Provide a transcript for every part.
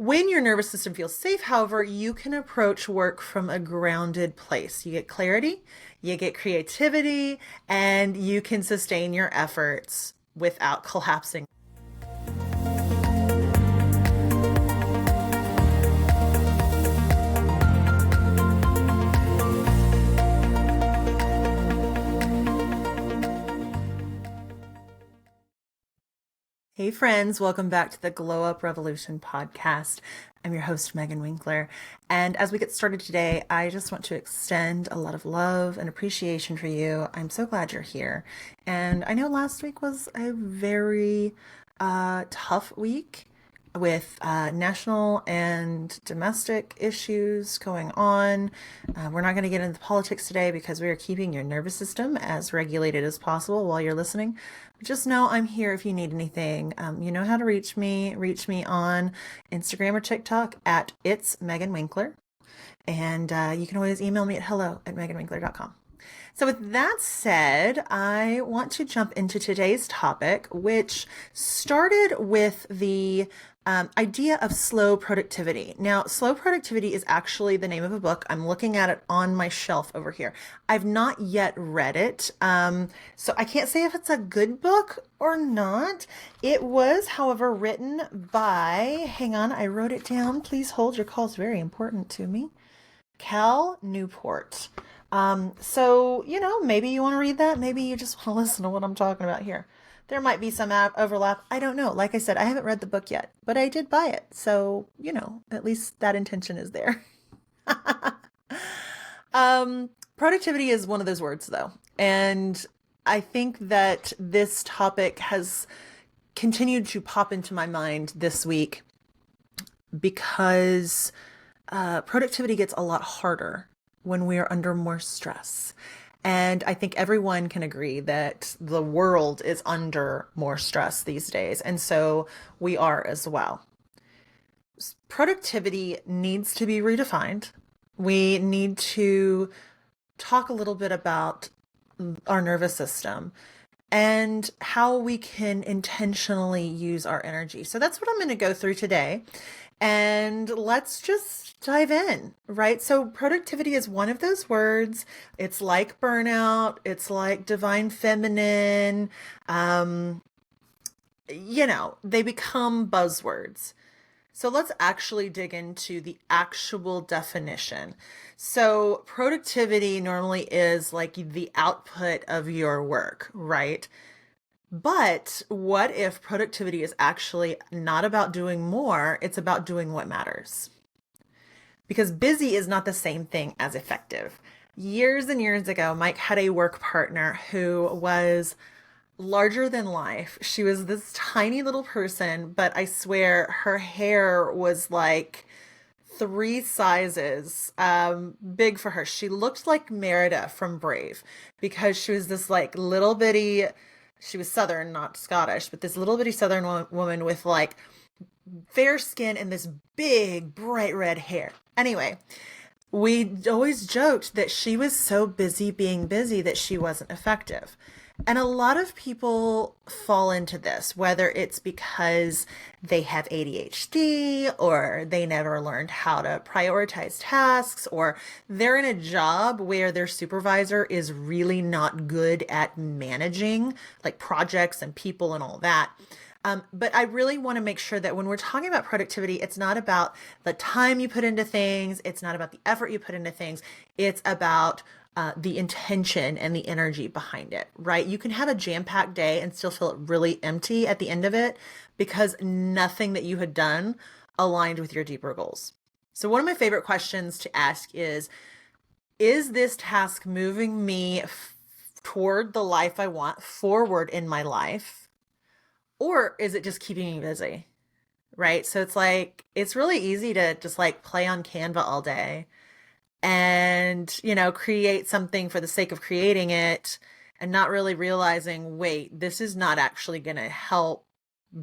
When your nervous system feels safe, however, you can approach work from a grounded place. You get clarity, you get creativity, and you can sustain your efforts without collapsing. Hey friends, welcome back to the Glow Up Revolution podcast. I'm your host, Megan Winkler. And as we get started today, I just want to extend a lot of love and appreciation for you. I'm so glad you're here. And I know last week was a very tough week with national and domestic issues going on. We're not going to get into politics today because we are keeping your nervous system as regulated as possible while you're listening. But just know I'm here if you need anything. You know how to reach me. Reach me on Instagram or TikTok at It's Megan Winkler. And you can always email me at hello@meganwinkler.com. So with that said, I want to jump into today's topic, which started with the idea of slow productivity. Now, slow productivity is actually the name of a book. I'm looking at it on my shelf over here. I've not yet read it, so I can't say if it's a good book or not. It was, however, written by, hang on, I wrote it down. Please hold, your call is very important to me. Cal Newport. So, maybe you want to read that. Maybe you just want to listen to what I'm talking about here. There might be some overlap. I don't know. Like I said, I haven't read the book yet, but I did buy it. So, at least that intention is there. Productivity is one of those words, though. And I think that this topic has continued to pop into my mind this week because productivity gets a lot harder when we are under more stress. And I think everyone can agree that the world is under more stress these days. And so we are as well. Productivity needs to be redefined. We need to talk a little bit about our nervous system and how we can intentionally use our energy. So that's what I'm going to go through today. And let's just dive in, right? So productivity is one of those words. It's like burnout. It's like divine feminine. They become buzzwords. So let's actually dig into the actual definition. So productivity normally is like the output of your work, right? But what if productivity is actually not about doing more, it's about doing what matters? Because busy is not the same thing as effective. Years and years ago, Mike had a work partner who was larger than life. She was this tiny little person, but I swear her hair was like 3 sizes big for her. She looked like Merida from Brave because she was this like little bitty, she was Southern, not Scottish, but this little bitty Southern woman with like fair skin and this big bright red hair. Anyway, we always joked that she was so busy being busy that she wasn't effective. And a lot of people fall into this, whether it's because they have ADHD or they never learned how to prioritize tasks, or they're in a job where their supervisor is really not good at managing like projects and people and all that. But I really want to make sure that when we're talking about productivity, it's not about the time you put into things. It's not about the effort you put into things. It's about the intention and the energy behind it, right? You can have a jam-packed day and still feel really empty at the end of it because nothing that you had done aligned with your deeper goals. So one of my favorite questions to ask is this task moving me toward the life I want, forward in my life? Or is it just keeping me busy, right? So it's like, it's really easy to just like play on Canva all day and, create something for the sake of creating it and not really realizing, wait, this is not actually going to help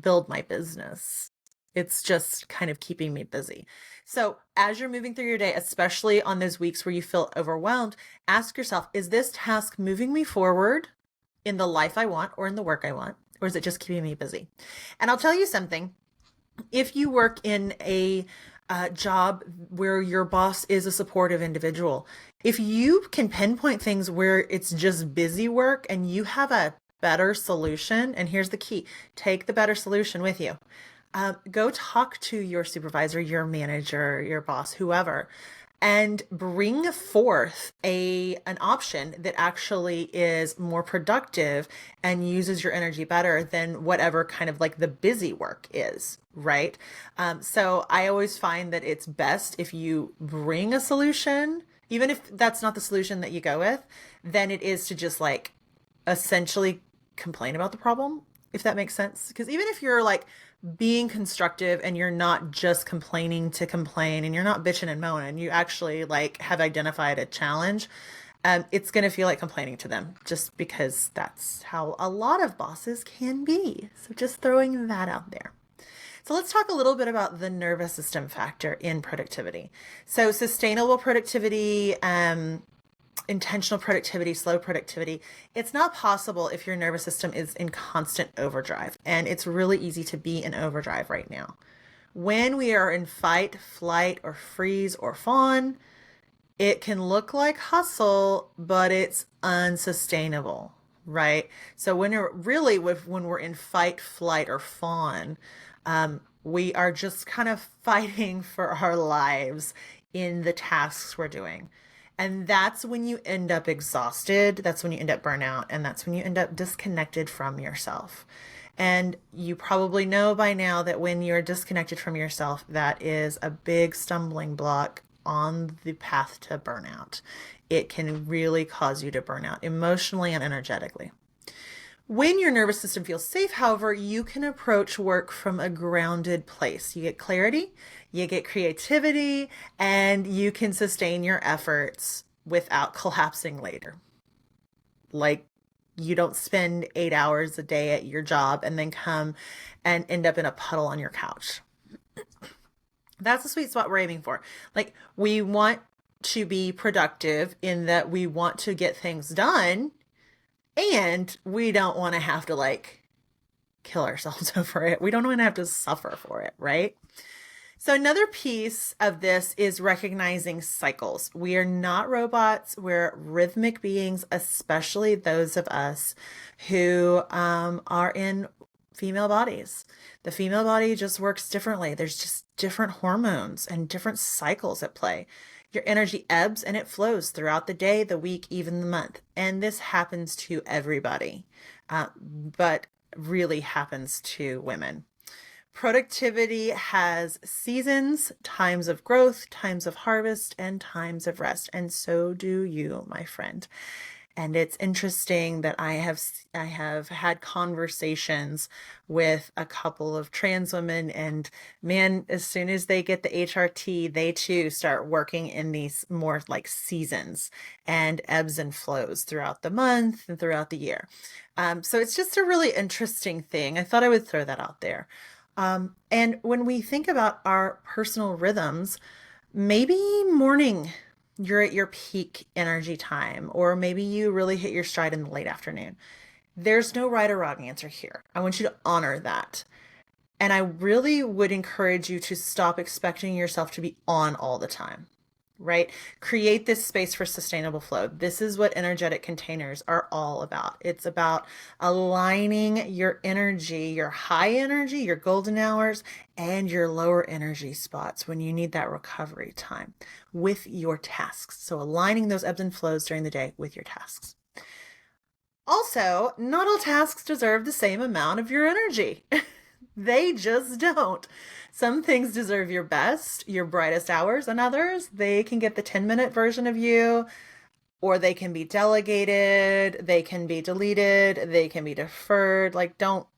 build my business. It's just kind of keeping me busy. So as you're moving through your day, especially on those weeks where you feel overwhelmed, ask yourself, is this task moving me forward in the life I want or in the work I want? Or is it just keeping me busy? And I'll tell you something. If you work in a job where your boss is a supportive individual, if you can pinpoint things where it's just busy work and you have a better solution, and here's the key, take the better solution with you. Go talk to your supervisor, your manager, your boss, whoever, and bring forth an option that actually is more productive and uses your energy better than whatever kind of like the busy work is, right? So I always find that it's best if you bring a solution, even if that's not the solution that you go with, then it is to just like essentially complain about the problem, if that makes sense. Because even if you're like being constructive and you're not just complaining to complain and you're not bitching and moaning, you actually like have identified a challenge, it's going to feel like complaining to them just because that's how a lot of bosses can be. So just throwing that out there. So let's talk a little bit about the nervous system factor in productivity. So sustainable productivity, intentional productivity, slow productivity, it's not possible if your nervous system is in constant overdrive. And it's really easy to be in overdrive right now. When we are in fight, flight, or freeze, or fawn, it can look like hustle, but it's unsustainable, right? So when we're in fight, flight, or fawn, we are just kind of fighting for our lives in the tasks we're doing. And that's when you end up exhausted. That's when you end up burnout. And that's when you end up disconnected from yourself. And you probably know by now that when you're disconnected from yourself, that is a big stumbling block on the path to burnout. It can really cause you to burn out emotionally and energetically. When your nervous system feels safe, however, you can approach work from a grounded place. You get clarity, you get creativity, and you can sustain your efforts without collapsing later. Like, you don't spend 8 hours a day at your job and then come and end up in a puddle on your couch. That's the sweet spot we're aiming for. Like, we want to be productive in that we want to get things done, and we don't want to have to like kill ourselves over it. We don't want to have to suffer for it, right? So another piece of this is recognizing cycles. We are not robots. We're rhythmic beings, especially those of us who are in female bodies. The female body just works differently. There's just different hormones and different cycles at play. Your energy ebbs and it flows throughout the day, the week, even the month. And this happens to everybody, but really happens to women. Productivity has seasons, times of growth, times of harvest, and times of rest. And so do you, my friend. And it's interesting that I have had conversations with a couple of trans women, and man, as soon as they get the HRT, they too start working in these more like seasons and ebbs and flows throughout the month and throughout the year. So it's just a really interesting thing. I thought I would throw that out there. And when we think about our personal rhythms, maybe morning, you're at your peak energy time, or maybe you really hit your stride in the late afternoon. There's no right or wrong answer here. I want you to honor that. And I really would encourage you to stop expecting yourself to be on all the time, right? Create this space for sustainable flow. This is what energetic containers are all about. It's about aligning your energy, your high energy, your golden hours, and your lower energy spots when you need that recovery time with your tasks. So aligning those ebbs and flows during the day with your tasks. Also, not all tasks deserve the same amount of your energy. They just don't. Some things deserve your best, your brightest hours, and others, they can get the 10-minute version of you, or they can be delegated, they can be deleted, they can be deferred. Like, don't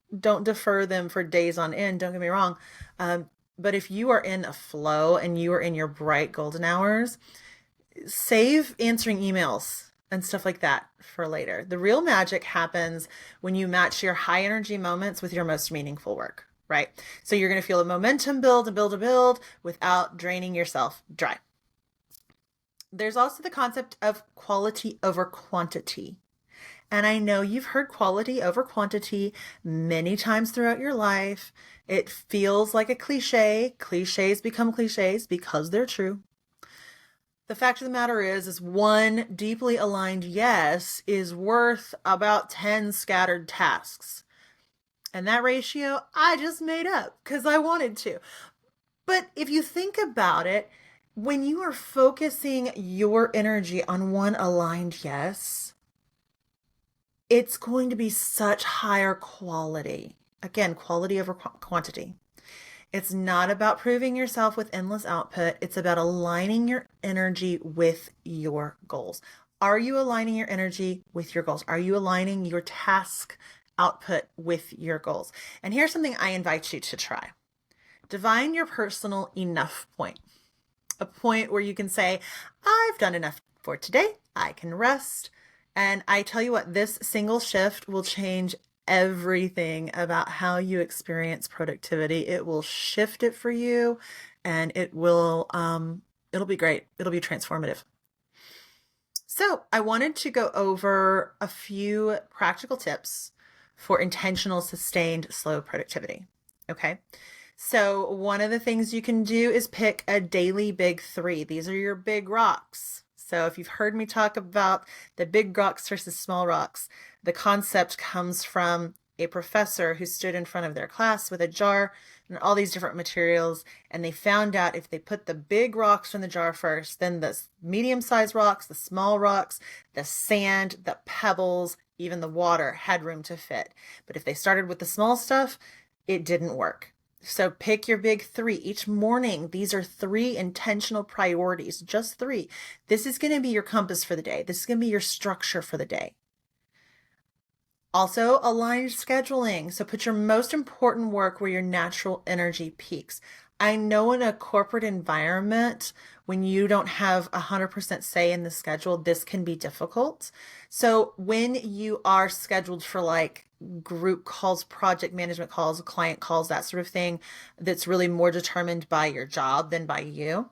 defer them for days on end, don't get me wrong. But if you are in a flow and you are in your bright golden hours, save answering emails and stuff like that for later. The real magic happens when you match your high energy moments with your most meaningful work, right? So you're going to feel a momentum build and build and build without draining yourself dry. There's also the concept of quality over quantity. And I know you've heard quality over quantity many times throughout your life. It feels like a cliche. Cliches become cliches because they're true. The fact of the matter is one deeply aligned yes is worth about 10 scattered tasks. And that ratio I just made up because I wanted to. But if you think about it, when you are focusing your energy on one aligned yes, it's going to be such higher quality. Again, quality over quantity. It's not about proving yourself with endless output. It's about aligning your energy with your goals. Are you aligning your energy with your goals? Are you aligning your task output with your goals? And here's something I invite you to try. Define your personal enough point. A point where you can say, I've done enough for today. I can rest. And I tell you what, this single shift will change everything about how you experience productivity. It will shift it for you and it'll be great. It'll be transformative. So I wanted to go over a few practical tips for intentional, sustained, slow productivity. Okay. So one of the things you can do is pick a daily big three. These are your big rocks. So if you've heard me talk about the big rocks versus small rocks, the concept comes from a professor who stood in front of their class with a jar and all these different materials. And they found out if they put the big rocks in the jar first, then the medium-sized rocks, the small rocks, the sand, the pebbles, even the water had room to fit. But if they started with the small stuff, it didn't work. So pick your big three each morning. These are three intentional priorities, just three. This is going to be your compass for the day. This is going to be your structure for the day. Also, align scheduling. So put your most important work where your natural energy peaks. I know in a corporate environment, when you don't have 100% say in the schedule, this can be difficult. So when you are scheduled for like group calls, project management calls, client calls, that sort of thing, that's really more determined by your job than by you,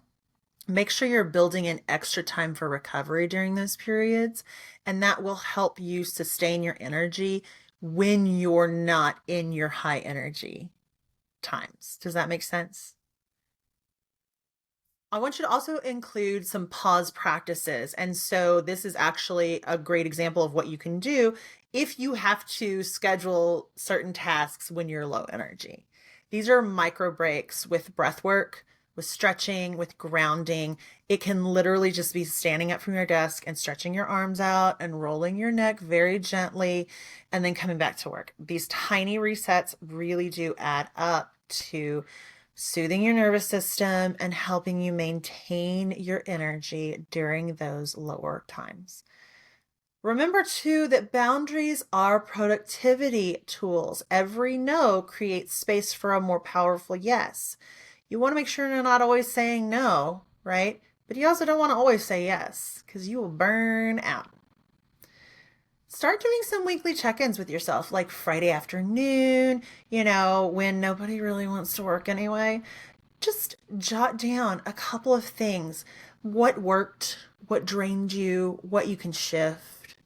make sure you're building in extra time for recovery during those periods. And that will help you sustain your energy when you're not in your high energy times. Does that make sense? I want you to also include some pause practices. And so this is actually a great example of what you can do if you have to schedule certain tasks when you're low energy. These are micro breaks with breath work, with stretching, with grounding. It can literally just be standing up from your desk and stretching your arms out and rolling your neck very gently and then coming back to work. These tiny resets really do add up to soothing your nervous system and helping you maintain your energy during those lower times. Remember too that boundaries are productivity tools. Every no creates space for a more powerful yes. You want to make sure you're not always saying no, right? But you also don't want to always say yes because you will burn out. Start doing some weekly check-ins with yourself, like Friday afternoon, when nobody really wants to work anyway. Just jot down a couple of things. What worked, what drained you, what you can shift.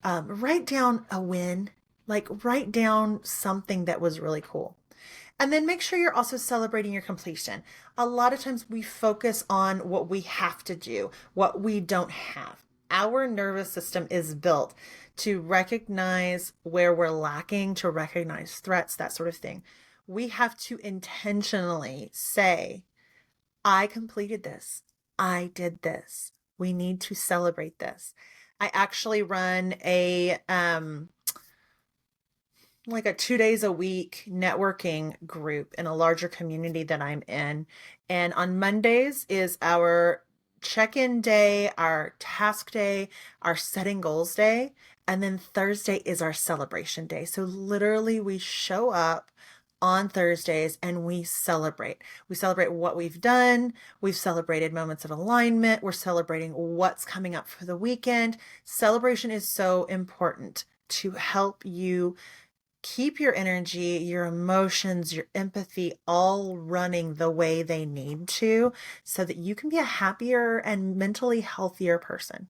Write down a win, like write down something that was really cool. And then make sure you're also celebrating your completion. A lot of times we focus on what we have to do, what we don't have. Our nervous system is built to recognize where we're lacking, to recognize threats, that sort of thing. We have to intentionally say, I completed this. I did this. We need to celebrate this. I actually run like a 2 days a week networking group in a larger community that I'm in. And on Mondays is our check-in day, our task day, our setting goals day. And then Thursday is our celebration day. So literally we show up on Thursdays and we celebrate. We celebrate what we've done. We've celebrated moments of alignment. We're celebrating what's coming up for the weekend. Celebration is so important to help you keep your energy, your emotions, your empathy all running the way they need to so that you can be a happier and mentally healthier person.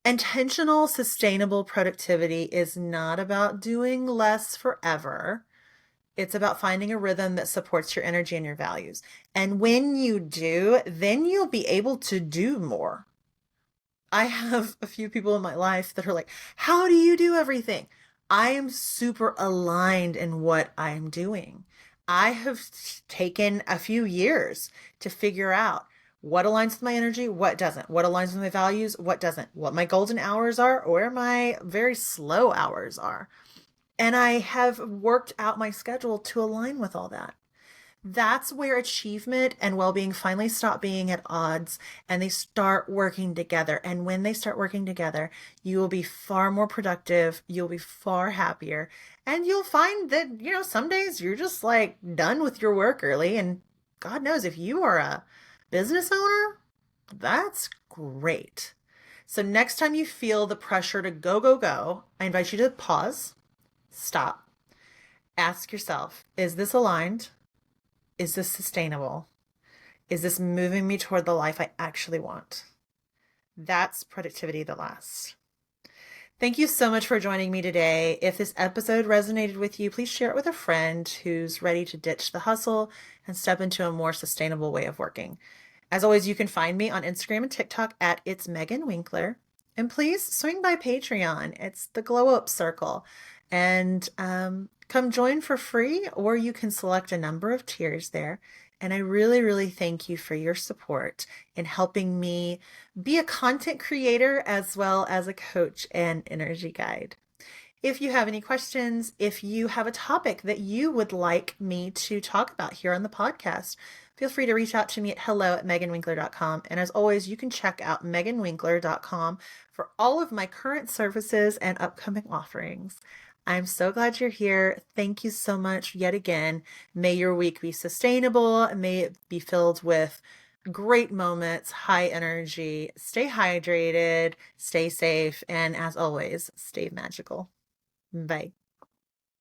Intentional, sustainable productivity is not about doing less forever. It's about finding a rhythm that supports your energy and your values. And when you do, then you'll be able to do more. I have a few people in my life that are like, how do you do everything? I am super aligned in what I'm doing. I have taken a few years to figure out what aligns with my energy, what doesn't, what aligns with my values, what doesn't, what my golden hours are, or where my very slow hours are. And I have worked out my schedule to align with all that. That's where achievement and well being finally stop being at odds and they start working together. And when they start working together, you will be far more productive, you'll be far happier, and you'll find that, some days you're just like done with your work early. And God knows if you are a business owner, that's great. So, next time you feel the pressure to go, go, go, I invite you to pause, stop, ask yourself, is this aligned? Is this sustainable? Is this moving me toward the life I actually want? That's productivity that lasts. Thank you so much for joining me today. If this episode resonated with you, please share it with a friend who's ready to ditch the hustle and step into a more sustainable way of working. As always, you can find me on Instagram and TikTok at It's Megan Winkler. And please swing by Patreon. It's the Glow Up Circle. And come join for free, or you can select a number of tiers there. And I really, really thank you for your support in helping me be a content creator as well as a coach and energy guide. If you have any questions, if you have a topic that you would like me to talk about here on the podcast, feel free to reach out to me at hello@meganwinkler.com. And as always, you can check out meganwinkler.com for all of my current services and upcoming offerings. I'm so glad you're here. Thank you so much yet again. May your week be sustainable. May it be filled with great moments, high energy. Stay hydrated, stay safe, and as always, stay magical. Bye.